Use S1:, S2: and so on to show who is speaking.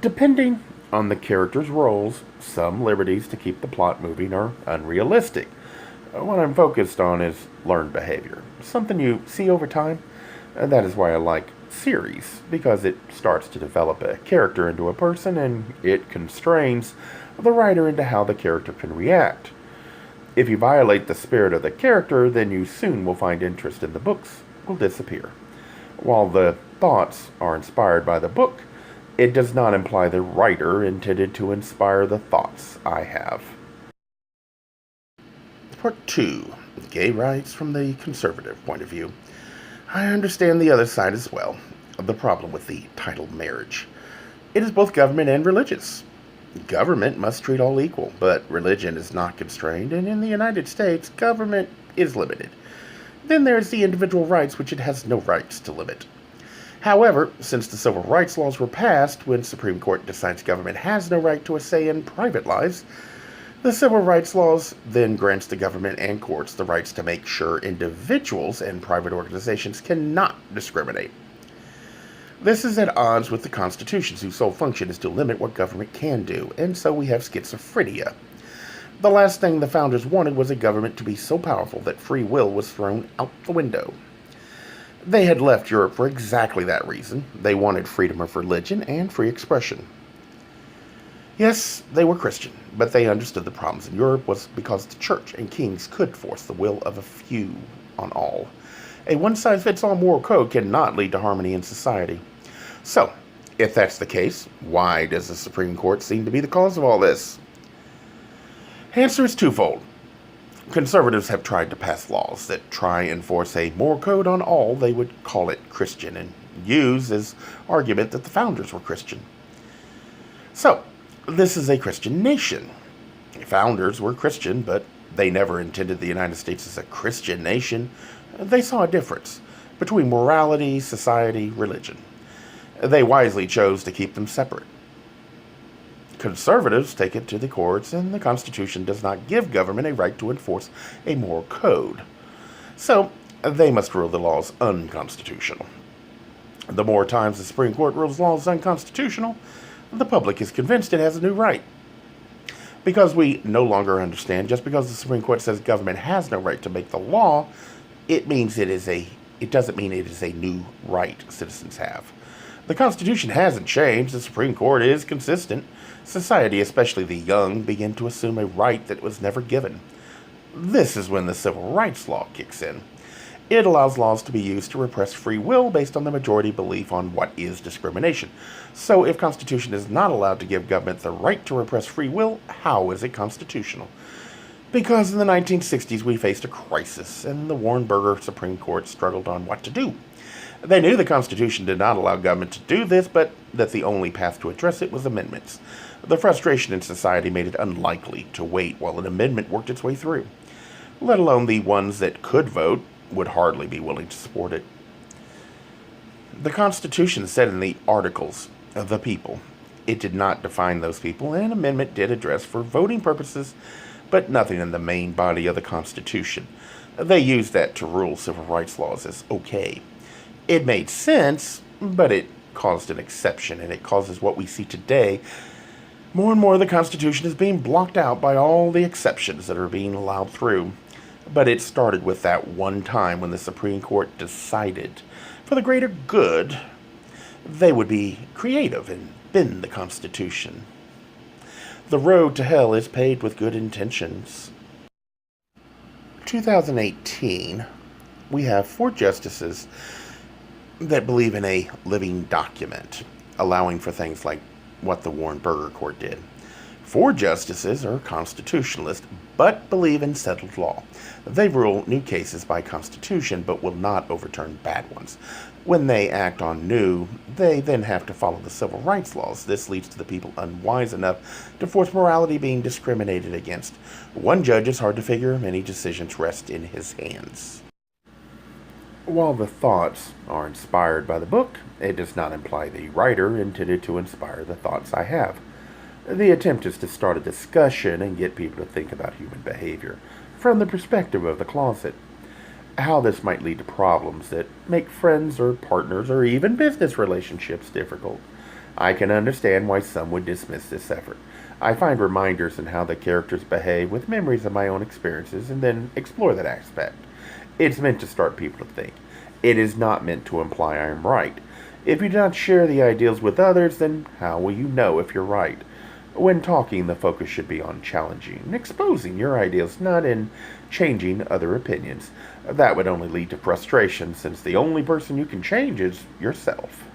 S1: Depending on the character's roles, some liberties to keep the plot moving are unrealistic. What I'm focused on is learned behavior, something you see over time. That is why I like series, because it starts to develop a character into a person and it constrains the writer into how the character can react. If you violate the spirit of the character, then you soon will find interest in the books will disappear. While the thoughts are inspired by the book, it does not imply the writer intended to inspire the thoughts I have. Part 2. Gay rights from the conservative point of view. I understand the other side as well. The problem with the title marriage. It is both government and religious. Government must treat all equal, but religion is not constrained, and in the United States, government is limited. Then there's the individual rights, which it has no rights to limit. However, since the civil rights laws were passed when Supreme Court decides government has no right to a say in private lives, the civil rights laws then grants the government and courts the rights to make sure individuals and private organizations cannot discriminate. This is at odds with the Constitution, whose sole function is to limit what government can do, and so we have schizophrenia. The last thing the founders wanted was a government to be so powerful that free will was thrown out the window. They had left Europe for exactly that reason. They wanted freedom of religion and free expression. Yes, they were Christian, but they understood the problems in Europe was because the church and kings could force the will of a few on all. A one-size-fits-all moral code cannot lead to harmony in society. So, if that's the case, why does the Supreme Court seem to be the cause of all this? Answer is twofold. Conservatives have tried to pass laws that try and force a moral code on all. They would call it Christian and use as argument that the founders were Christian. So, this is a Christian nation. The founders were Christian, but they never intended the United States as a Christian nation. They saw a difference between morality, society, religion. They wisely chose to keep them separate. Conservatives take it to the courts, and the Constitution does not give government a right to enforce a moral code. So, they must rule the laws unconstitutional. The more times the Supreme Court rules laws unconstitutional, the public is convinced it has a new right. Because we no longer understand, just because the Supreme Court says government has no right to make the law, it doesn't mean it is a new right citizens have. The Constitution hasn't changed. The Supreme Court is consistent. Society, especially the young, begin to assume a right that was never given. This is when the Civil Rights Law kicks in. It allows laws to be used to repress free will based on the majority belief on what is discrimination. So if Constitution is not allowed to give government the right to repress free will, how is it constitutional? Because in the 1960s we faced a crisis, and the Warren Burger Supreme Court struggled on what to do. They knew the Constitution did not allow government to do this, but that the only path to address it was amendments. The frustration in society made it unlikely to wait while an amendment worked its way through. Let alone the ones that could vote would hardly be willing to support it. The Constitution said in the Articles of the People. It did not define those people, and an amendment did address for voting purposes, but nothing in the main body of the Constitution. They used that to rule civil rights laws as okay. It made sense, but it caused an exception, and it causes what we see today. More and more, the Constitution is being blocked out by all the exceptions that are being allowed through. But it started with that one time when the Supreme Court decided, for the greater good, they would be creative and bend the Constitution. The road to hell is paved with good intentions. 2018, we have 4 justices that believe in a living document, allowing for things like what the Warren Burger Court did. 4 justices are constitutionalists, but believe in settled law. They rule new cases by constitution, but will not overturn bad ones. When they act on new, they then have to follow the civil rights laws. This leads to the people unwise enough to force morality being discriminated against. One judge is hard to figure. Many decisions rest in his hands. While the thoughts are inspired by the book, it does not imply the writer intended to inspire the thoughts I have. The attempt is to start a discussion and get people to think about human behavior from the perspective of the closet. How this might lead to problems that make friends or partners or even business relationships difficult. I can understand why some would dismiss this effort. I find reminders in how the characters behave with memories of my own experiences and then explore that aspect. It's meant to start people to think. It is not meant to imply I am right. If you do not share the ideals with others, then how will you know if you're right? When talking, the focus should be on challenging and exposing your ideals, not in changing other opinions. That would only lead to frustration, since the only person you can change is yourself.